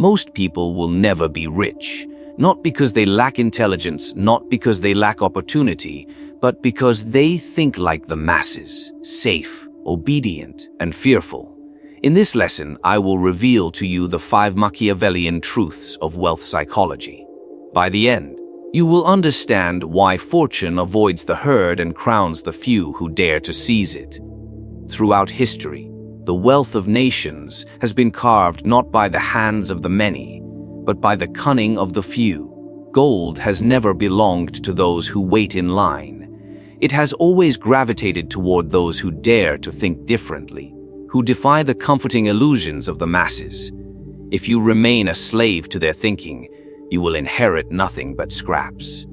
Most people will never be rich, not because they lack intelligence, not because they lack opportunity, but because they think like the masses, safe, obedient, and fearful. In this lesson, I will reveal to you the 5 Machiavellian truths of wealth psychology. By the end, you will understand why fortune avoids the herd and crowns the few who dare to seize it. Throughout history, the wealth of nations has been carved not by the hands of the many, but by the cunning of the few. Gold has never belonged to those who wait in line. It has always gravitated toward those who dare to think differently, who defy the comforting illusions of the masses. If you remain a slave to their thinking, you will inherit nothing but scraps.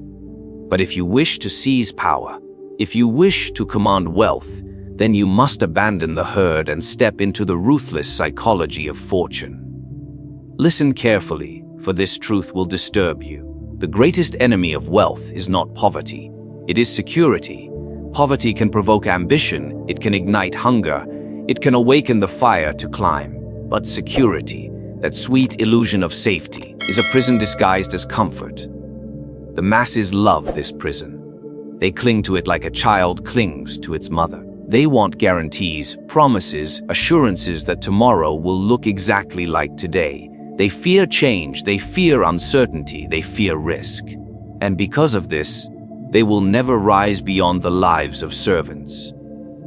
But if you wish to seize power, if you wish to command wealth, then you must abandon the herd and step into the ruthless psychology of fortune. Listen carefully, for this truth will disturb you. The greatest enemy of wealth is not poverty, it is security. Poverty can provoke ambition, it can ignite hunger, it can awaken the fire to climb. But security, that sweet illusion of safety, is a prison disguised as comfort. The masses love this prison. They cling to it like a child clings to its mother. They want guarantees, promises, assurances that tomorrow will look exactly like today. They fear change, they fear uncertainty, they fear risk. And because of this, they will never rise beyond the lives of servants.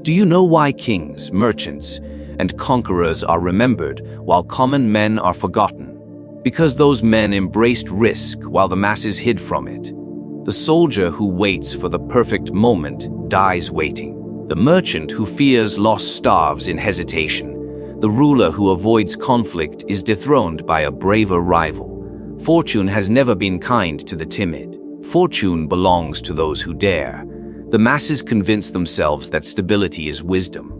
Do you know why kings, merchants, and conquerors are remembered while common men are forgotten? Because those men embraced risk while the masses hid from it. The soldier who waits for the perfect moment dies waiting. The merchant who fears loss starves in hesitation. The ruler who avoids conflict is dethroned by a braver rival. Fortune has never been kind to the timid. Fortune belongs to those who dare. The masses convince themselves that stability is wisdom.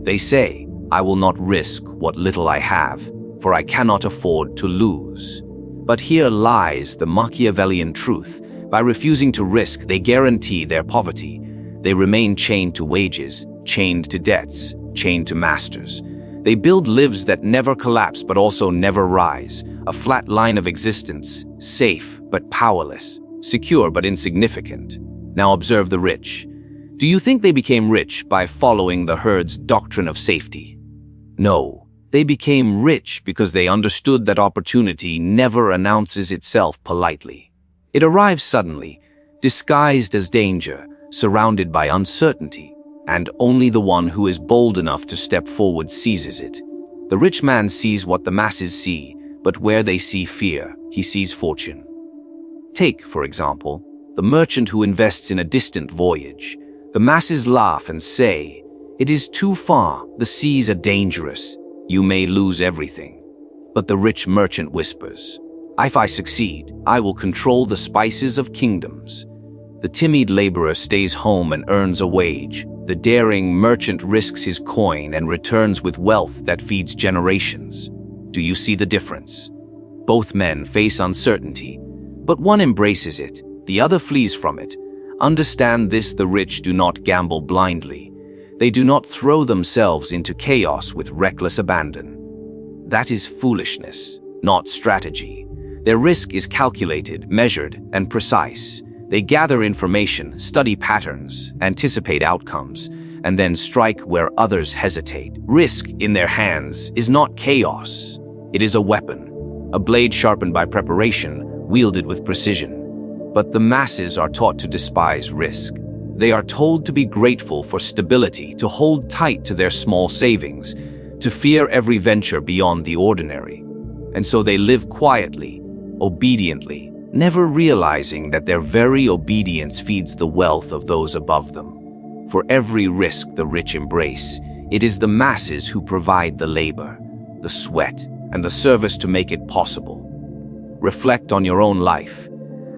They say, "I will not risk what little I have, for I cannot afford to lose." But here lies the Machiavellian truth. By refusing to risk, they guarantee their poverty. They remain chained to wages, chained to debts, chained to masters. They build lives that never collapse but also never rise, a flat line of existence, safe but powerless, secure but insignificant. Now observe the rich. Do you think they became rich by following the herd's doctrine of safety? No, they became rich because they understood that opportunity never announces itself politely. It arrives suddenly, disguised as danger, surrounded by uncertainty, and only the one who is bold enough to step forward seizes it. The rich man sees what the masses see, but where they see fear, he sees fortune. Take, for example, the merchant who invests in a distant voyage. The masses laugh and say, "It is too far, the seas are dangerous, you may lose everything." But the rich merchant whispers, "If I succeed, I will control the spices of kingdoms." The timid laborer stays home and earns a wage. The daring merchant risks his coin and returns with wealth that feeds generations. Do you see the difference? Both men face uncertainty, but one embraces it, the other flees from it. Understand this: the rich do not gamble blindly. They do not throw themselves into chaos with reckless abandon. That is foolishness, not strategy. Their risk is calculated, measured, and precise. They gather information, study patterns, anticipate outcomes, and then strike where others hesitate. Risk in their hands is not chaos. It is a weapon, a blade sharpened by preparation, wielded with precision. But the masses are taught to despise risk. They are told to be grateful for stability, to hold tight to their small savings, to fear every venture beyond the ordinary. And so they live quietly, obediently, never realizing that their very obedience feeds the wealth of those above them. For every risk the rich embrace, it is the masses who provide the labor, the sweat, and the service to make it possible. Reflect on your own life.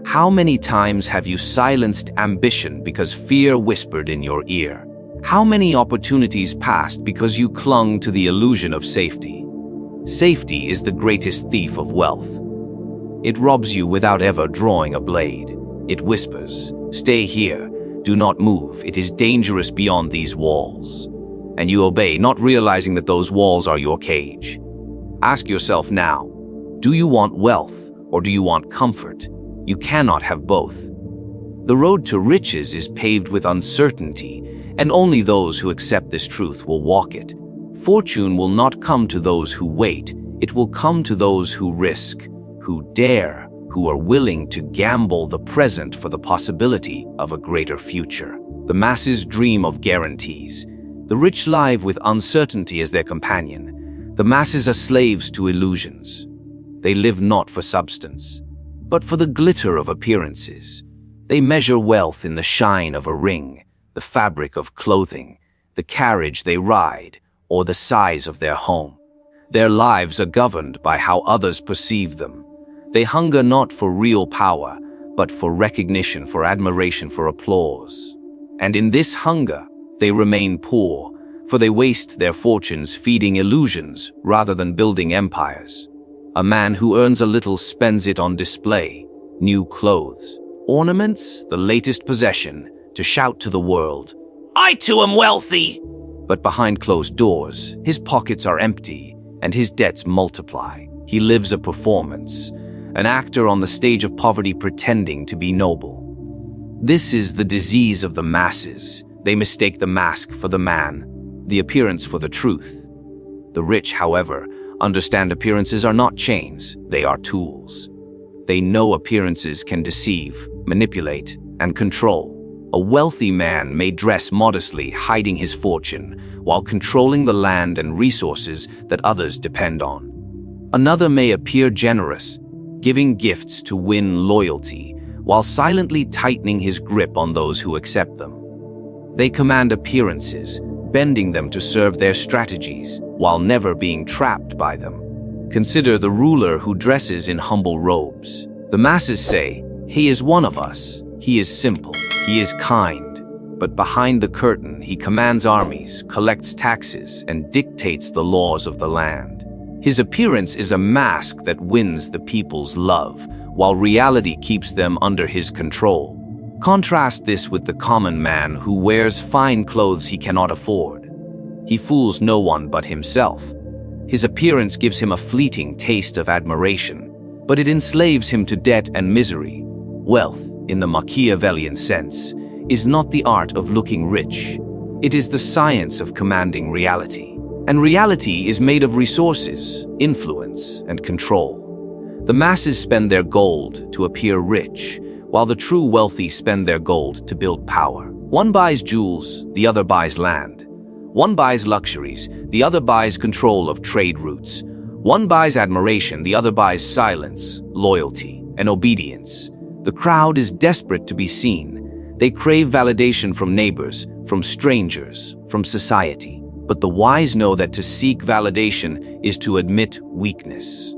How many times have you silenced ambition because fear whispered in your ear? How many opportunities passed because you clung to the illusion of safety? Safety is the greatest thief of wealth. It robs you without ever drawing a blade. It whispers, "Stay here, do not move, it is dangerous beyond these walls." And you obey, not realizing that those walls are your cage. Ask yourself now, Do you want wealth or do you want comfort? You cannot have both. The road to riches is paved with uncertainty, and only those who accept this truth will walk it. Fortune will not come to those who wait. It will come to those who risk, who dare, who are willing to gamble the present for the possibility of a greater future. The masses dream of guarantees. The rich live with uncertainty as their companion. The masses are slaves to illusions. They live not for substance, but for the glitter of appearances. They measure wealth in the shine of a ring, the fabric of clothing, the carriage they ride, or the size of their home. Their lives are governed by how others perceive them. They hunger not for real power, but for recognition, for admiration, for applause. And in this hunger, they remain poor, for they waste their fortunes feeding illusions rather than building empires. A man who earns a little spends it on display, new clothes, ornaments, the latest possession, to shout to the world, "I too am wealthy!" But behind closed doors, his pockets are empty and his debts multiply. He lives a performance, an actor on the stage of poverty pretending to be noble. This is the disease of the masses. They mistake the mask for the man, the appearance for the truth. The rich, however, understand appearances are not chains, they are tools. They know appearances can deceive, manipulate, and control. A wealthy man may dress modestly, hiding his fortune, while controlling the land and resources that others depend on. Another may appear generous, giving gifts to win loyalty, while silently tightening his grip on those who accept them. They command appearances, bending them to serve their strategies, while never being trapped by them. Consider the ruler who dresses in humble robes. The masses say, "He is one of us. He is simple. He is kind." But behind the curtain, he commands armies, collects taxes, and dictates the laws of the land. His appearance is a mask that wins the people's love, while reality keeps them under his control. Contrast this with the common man who wears fine clothes he cannot afford. He fools no one but himself. His appearance gives him a fleeting taste of admiration, but it enslaves him to debt and misery. Wealth, in the Machiavellian sense, is not the art of looking rich. It is the science of commanding reality. And reality is made of resources, influence, and control. The masses spend their gold to appear rich, while the true wealthy spend their gold to build power. One buys jewels, the other buys land. One buys luxuries, the other buys control of trade routes. One buys admiration, the other buys silence, loyalty, and obedience. The crowd is desperate to be seen. They crave validation from neighbors, from strangers, from society. But the wise know that to seek validation is to admit weakness.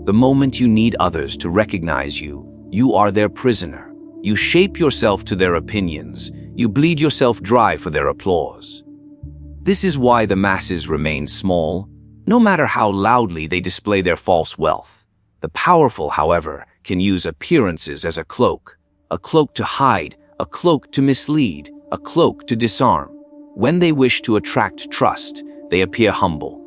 The moment you need others to recognize you, you are their prisoner. You shape yourself to their opinions. You bleed yourself dry for their applause. This is why the masses remain small, no matter how loudly they display their false wealth. The powerful, however, can use appearances as a cloak to hide, a cloak to mislead, a cloak to disarm. When they wish to attract trust, they appear humble.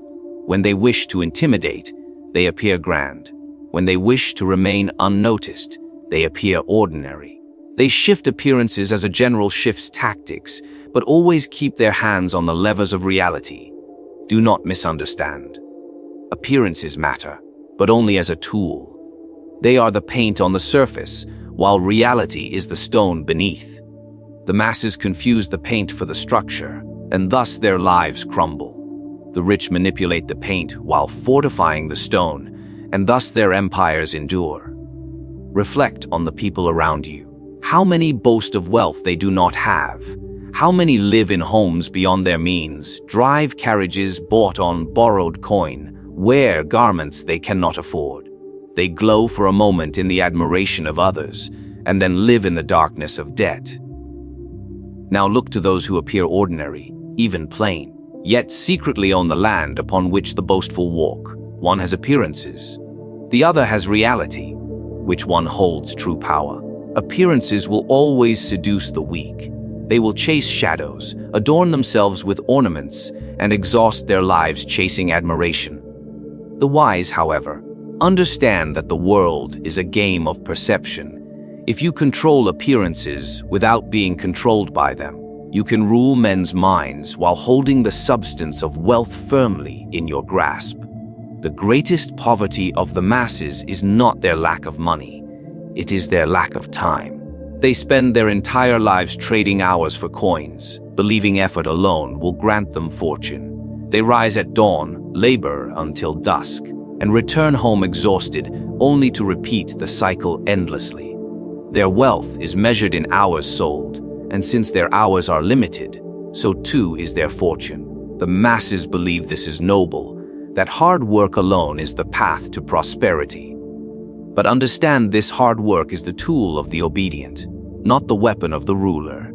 When they wish to intimidate, they appear grand. When they wish to remain unnoticed, they appear ordinary. They shift appearances as a general shifts tactics, but always keep their hands on the levers of reality. Do not misunderstand. Appearances matter, but only as a tool. They are the paint on the surface, while reality is the stone beneath. The masses confuse the paint for the structure, and thus their lives crumble. The rich manipulate the paint while fortifying the stone, and thus their empires endure. Reflect on the people around you. How many boast of wealth they do not have? How many live in homes beyond their means, drive carriages bought on borrowed coin, wear garments they cannot afford? They glow for a moment in the admiration of others, and then live in the darkness of debt. Now look to those who appear ordinary, even plain, yet secretly own the land upon which the boastful walk. One has appearances, the other has reality. Which one holds true power? Appearances will always seduce the weak. They will chase shadows, adorn themselves with ornaments, and exhaust their lives chasing admiration. The wise, however, Understand that the world is a game of perception. If you control appearances without being controlled by them, you can rule men's minds while holding the substance of wealth firmly in your grasp. The greatest poverty of the masses is not their lack of money. It is their lack of time. They spend their entire lives trading hours for coins, believing effort alone will grant them fortune. They rise at dawn, labor until dusk, and return home exhausted, only to repeat the cycle endlessly. Their wealth is measured in hours sold, and since their hours are limited, so too is their fortune. The masses believe this is noble, that hard work alone is the path to prosperity. But understand this hard work is the tool of the obedient, not the weapon of the ruler.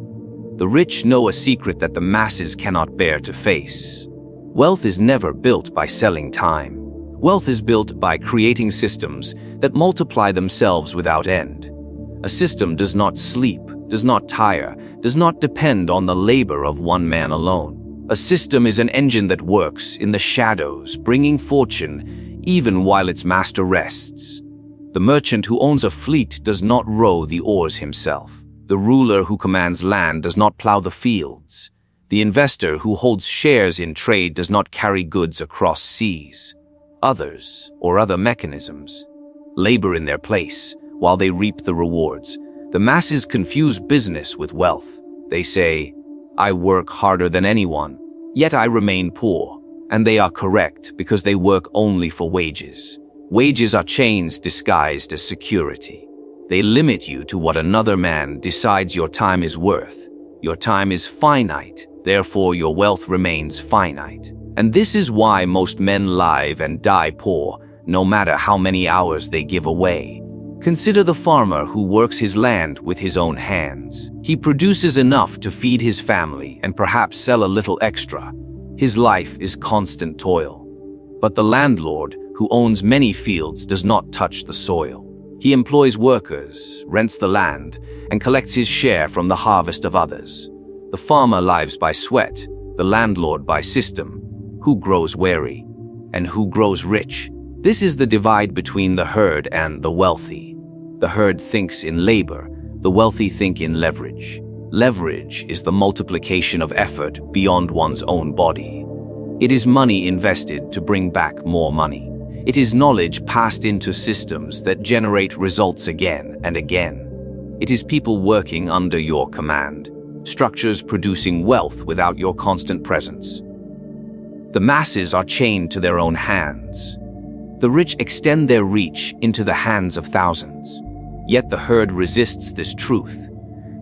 The rich know a secret that the masses cannot bear to face. Wealth is never built by selling time. Wealth is built by creating systems that multiply themselves without end. A system does not sleep, does not tire, does not depend on the labor of one man alone. A system is an engine that works in the shadows, bringing fortune even while its master rests. The merchant who owns a fleet does not row the oars himself. The ruler who commands land does not plow the fields. The investor who holds shares in trade does not carry goods across seas. Others, or other mechanisms, labor in their place while they reap the rewards. The masses confuse business with wealth. They say, "I work harder than anyone, yet I remain poor." And they are correct because they work only for wages. Wages are chains disguised as security. They limit you to what another man decides your time is worth. Your time is finite, therefore your wealth remains finite. And this is why most men live and die poor, no matter how many hours they give away. Consider the farmer who works his land with his own hands. He produces enough to feed his family and perhaps sell a little extra. His life is constant toil. But the landlord, who owns many fields, does not touch the soil. He employs workers, rents the land, and collects his share from the harvest of others. The farmer lives by sweat, the landlord by system. Who grows weary, and who grows rich? This is the divide between the herd and the wealthy. The herd thinks in labor, the wealthy think in leverage. Leverage is the multiplication of effort beyond one's own body. It is money invested to bring back more money. It is knowledge passed into systems that generate results again and again. It is people working under your command, structures producing wealth without your constant presence. The masses are chained to their own hands. The rich extend their reach into the hands of thousands. Yet the herd resists this truth.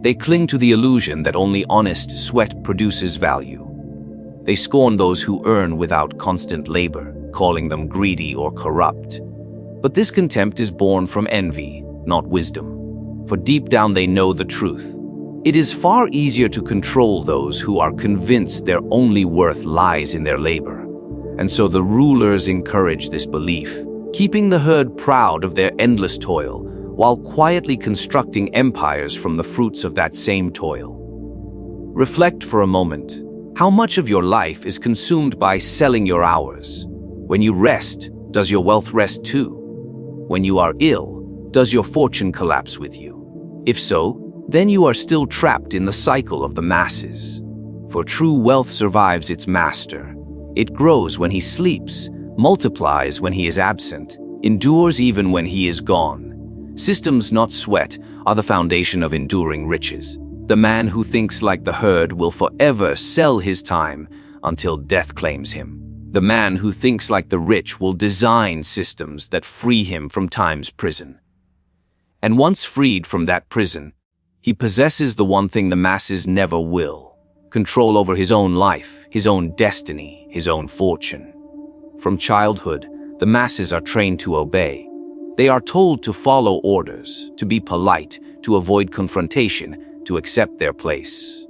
They cling to the illusion that only honest sweat produces value. They scorn those who earn without constant labor, calling them greedy or corrupt. But this contempt is born from envy, not wisdom. For deep down they know the truth. It is far easier to control those who are convinced their only worth lies in their labor. And so the rulers encourage this belief, keeping the herd proud of their endless toil, while quietly constructing empires from the fruits of that same toil. Reflect for a moment. How much of your life is consumed by selling your hours? When you rest, does your wealth rest too? When you are ill, does your fortune collapse with you? If so, then you are still trapped in the cycle of the masses. For true wealth survives its master. It grows when he sleeps, multiplies when he is absent, endures even when he is gone. Systems, not sweat, are the foundation of enduring riches. The man who thinks like the herd will forever sell his time until death claims him. The man who thinks like the rich will design systems that free him from time's prison. And once freed from that prison, he possesses the one thing the masses never will: control over his own life, his own destiny, his own fortune. From childhood, the masses are trained to obey. They are told to follow orders, to be polite, to avoid confrontation, to accept their place.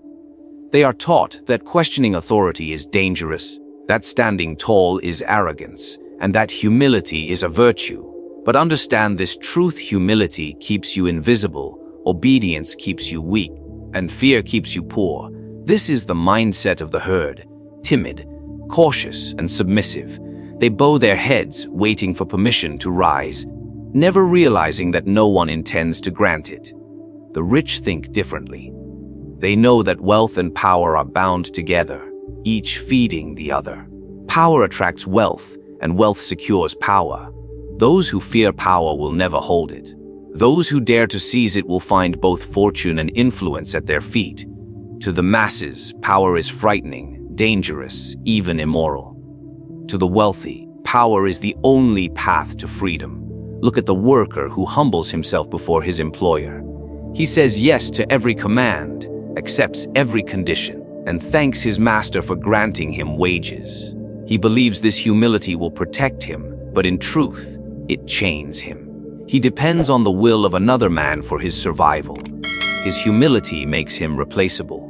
They are taught that questioning authority is dangerous, that standing tall is arrogance, and that humility is a virtue. But understand this truth: humility keeps you invisible, obedience keeps you weak, and fear keeps you poor. This is the mindset of the herd, timid, cautious, and submissive. They bow their heads, waiting for permission to rise, never realizing that no one intends to grant it. The rich think differently. They know that wealth and power are bound together, each feeding the other. Power attracts wealth, and wealth secures power. Those who fear power will never hold it. Those who dare to seize it will find both fortune and influence at their feet. To the masses, power is frightening, dangerous, even immoral. To the wealthy, power is the only path to freedom. Look at the worker who humbles himself before his employer. He says yes to every command, accepts every condition, and thanks his master for granting him wages. He believes this humility will protect him, but in truth, it chains him. He depends on the will of another man for his survival. His humility makes him replaceable.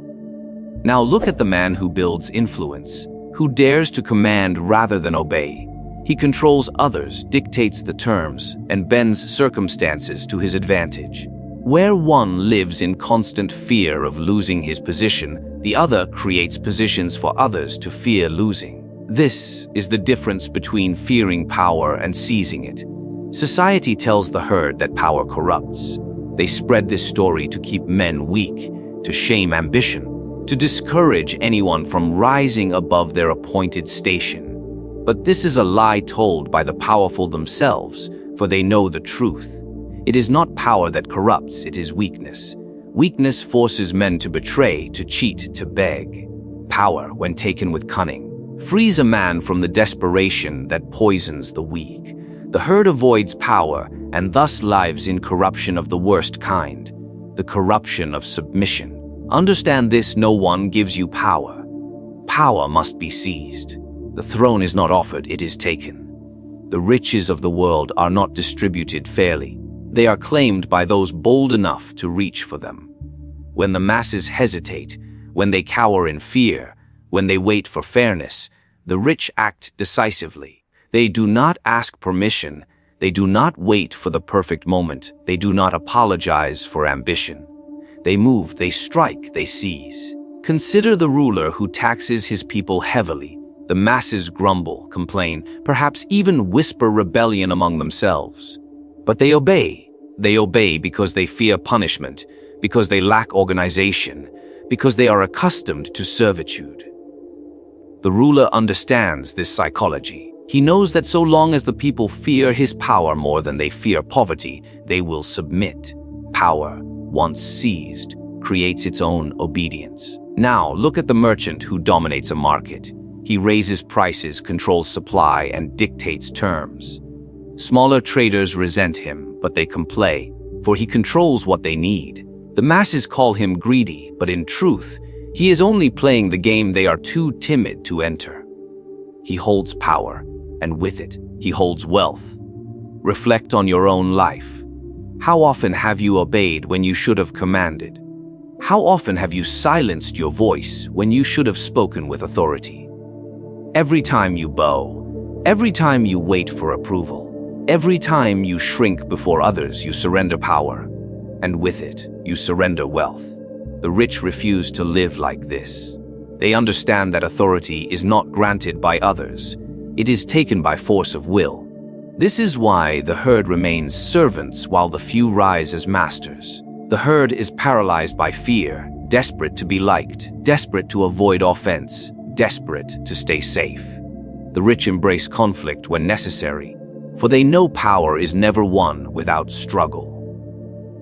Now look at the man who builds influence, who dares to command rather than obey. He controls others, dictates the terms, and bends circumstances to his advantage. Where one lives in constant fear of losing his position, the other creates positions for others to fear losing. This is the difference between fearing power and seizing it. Society tells the herd that power corrupts. They spread this story to keep men weak, to shame ambition, to discourage anyone from rising above their appointed station. But this is a lie told by the powerful themselves, for they know the truth. It is not power that corrupts, it is weakness. Weakness forces men to betray, to cheat, to beg. Power, when taken with cunning, frees a man from the desperation that poisons the weak. The herd avoids power and thus lives in corruption of the worst kind, the corruption of submission. Understand this: no one gives you power. Power must be seized. The throne is not offered, it is taken. The riches of the world are not distributed fairly. They are claimed by those bold enough to reach for them. When the masses hesitate, when they cower in fear, when they wait for fairness, the rich act decisively. They do not ask permission. They do not wait for the perfect moment. They do not apologize for ambition. They move, they strike, they seize. Consider the ruler who taxes his people heavily. The masses grumble, complain, perhaps even whisper rebellion among themselves. But they obey. They obey because they fear punishment, because they lack organization, because they are accustomed to servitude. The ruler understands this psychology. He knows that so long as the people fear his power more than they fear poverty, they will submit. Power, once seized, creates its own obedience. Now, look at the merchant who dominates a market. He raises prices, controls supply, and dictates terms. Smaller traders resent him, but they comply, for he controls what they need. The masses call him greedy, but in truth, he is only playing the game they are too timid to enter. He holds power, and with it, he holds wealth. Reflect on your own life. How often have you obeyed when you should have commanded? How often have you silenced your voice when you should have spoken with authority? Every time you bow, every time you wait for approval, every time you shrink before others, you surrender power, and with it, you surrender wealth. The rich refuse to live like this. They understand that authority is not granted by others. It is taken by force of will. This is why the herd remains servants while the few rise as masters. The herd is paralyzed by fear, desperate to be liked, desperate to avoid offense, desperate to stay safe. The rich embrace conflict when necessary, for they know power is never won without struggle.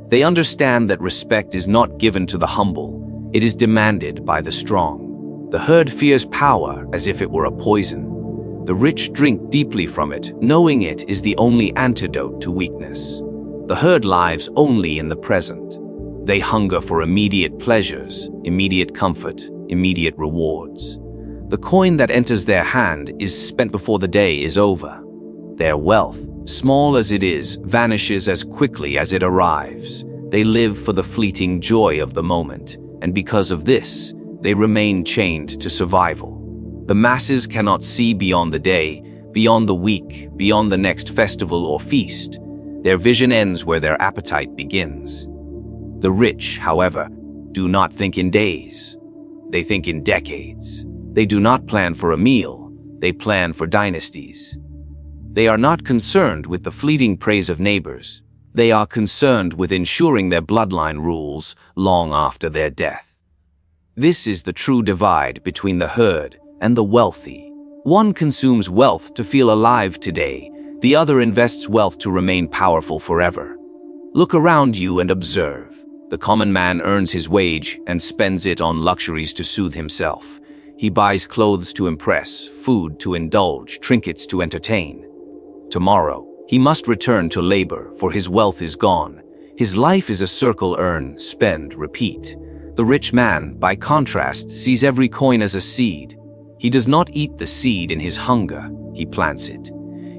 They understand that respect is not given to the humble, it is demanded by the strong. The herd fears power as if it were a poison. The rich drink deeply from it, knowing it is the only antidote to weakness. The herd lives only in the present. They hunger for immediate pleasures, immediate comfort, immediate rewards. The coin that enters their hand is spent before the day is over. Their wealth, small as it is, vanishes as quickly as it arrives. They live for the fleeting joy of the moment, and because of this, they remain chained to survival. The masses cannot see beyond the day, beyond the week, beyond the next festival or feast. Their vision ends where their appetite begins. The rich, however, do not think in days. They think in decades. They do not plan for a meal. They plan for dynasties. They are not concerned with the fleeting praise of neighbors. They are concerned with ensuring their bloodline rules long after their death. This is the true divide between the herd and the wealthy. One consumes wealth to feel alive today. The other invests wealth to remain powerful forever. Look around you and observe. The common man earns his wage and spends it on luxuries to soothe himself. He buys clothes to impress, food to indulge, trinkets to entertain. Tomorrow, he must return to labor, for his wealth is gone. His life is a circle: earn, spend, repeat. The rich man, by contrast, sees every coin as a seed. He does not eat the seed in his hunger, he plants it.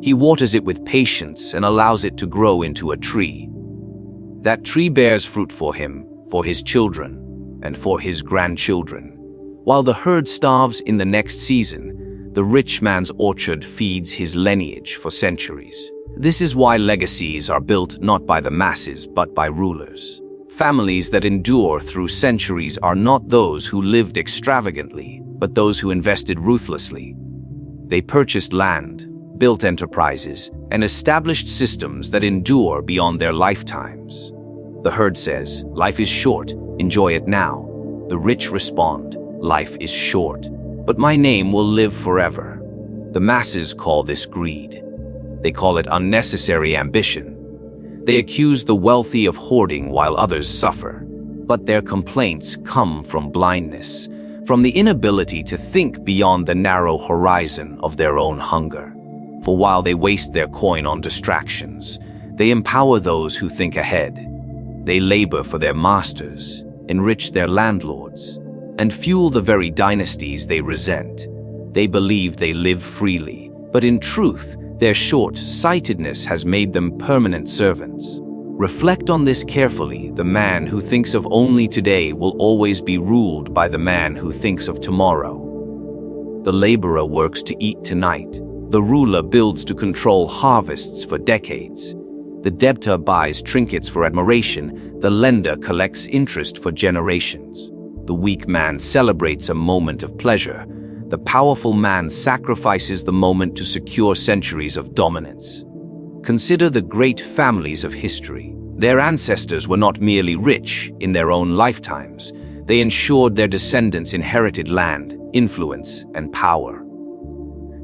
He waters it with patience and allows it to grow into a tree. That tree bears fruit for him, for his children, and for his grandchildren. While the herd starves in the next season, the rich man's orchard feeds his lineage for centuries. This is why legacies are built not by the masses but by rulers. Families that endure through centuries are not those who lived extravagantly, but those who invested ruthlessly. They purchased land, built enterprises, and established systems that endure beyond their lifetimes. The herd says, "Life is short, enjoy it now." The rich respond, "Life is short, but my name will live forever." The masses call this greed. They call it unnecessary ambition. They accuse the wealthy of hoarding while others suffer. But their complaints come from blindness, from the inability to think beyond the narrow horizon of their own hunger. For while they waste their coin on distractions, they empower those who think ahead. They labor for their masters, enrich their landlords, and fuel the very dynasties they resent. They believe they live freely, but in truth, their short-sightedness has made them permanent servants. Reflect on this carefully. The man who thinks of only today will always be ruled by the man who thinks of tomorrow. The laborer works to eat tonight. The ruler builds to control harvests for decades. The debtor buys trinkets for admiration. The lender collects interest for generations. The weak man celebrates a moment of pleasure. The powerful man sacrifices the moment to secure centuries of dominance. Consider the great families of history. Their ancestors were not merely rich in their own lifetimes. They ensured their descendants inherited land, influence, and power.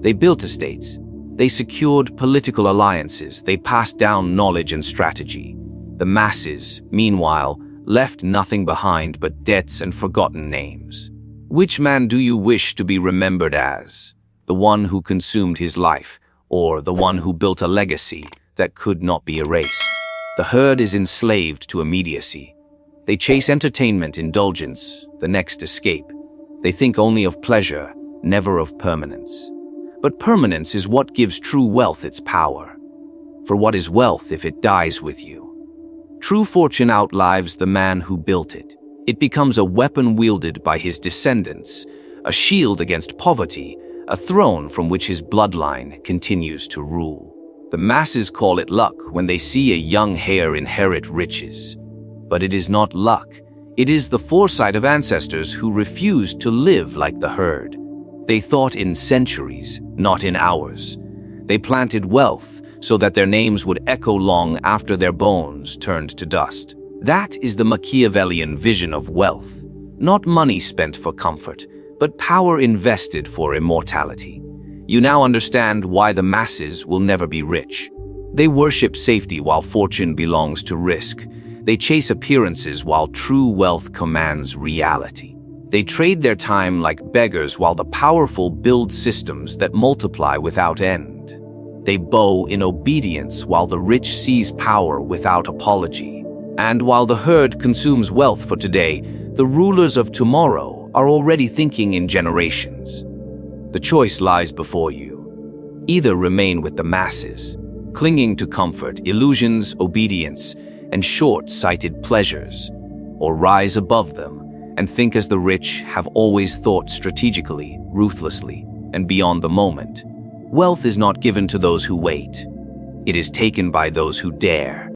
They built estates. They secured political alliances. They passed down knowledge and strategy. The masses, meanwhile, left nothing behind but debts and forgotten names. Which man do you wish to be remembered as? The one who consumed his life, or the one who built a legacy that could not be erased? The herd is enslaved to immediacy. They chase entertainment, indulgence, the next escape. They think only of pleasure, never of permanence. But permanence is what gives true wealth its power. For what is wealth if it dies with you? True fortune outlives the man who built it. It becomes a weapon wielded by his descendants, a shield against poverty, a throne from which his bloodline continues to rule. The masses call it luck when they see a young heir inherit riches. But it is not luck. It is the foresight of ancestors who refused to live like the herd. They thought in centuries, not in hours. They planted wealth so that their names would echo long after their bones turned to dust. That is the Machiavellian vision of wealth. Not money spent for comfort, but power invested for immortality. You now understand why the masses will never be rich. They worship safety while fortune belongs to risk. They chase appearances while true wealth commands reality. They trade their time like beggars while the powerful build systems that multiply without end. They bow in obedience while the rich seize power without apology. And while the herd consumes wealth for today, the rulers of tomorrow are already thinking in generations. The choice lies before you. Either remain with the masses, clinging to comfort, illusions, obedience, and short-sighted pleasures, or rise above them and think as the rich have always thought, strategically, ruthlessly, and beyond the moment. Wealth is not given to those who wait. It is taken by those who dare.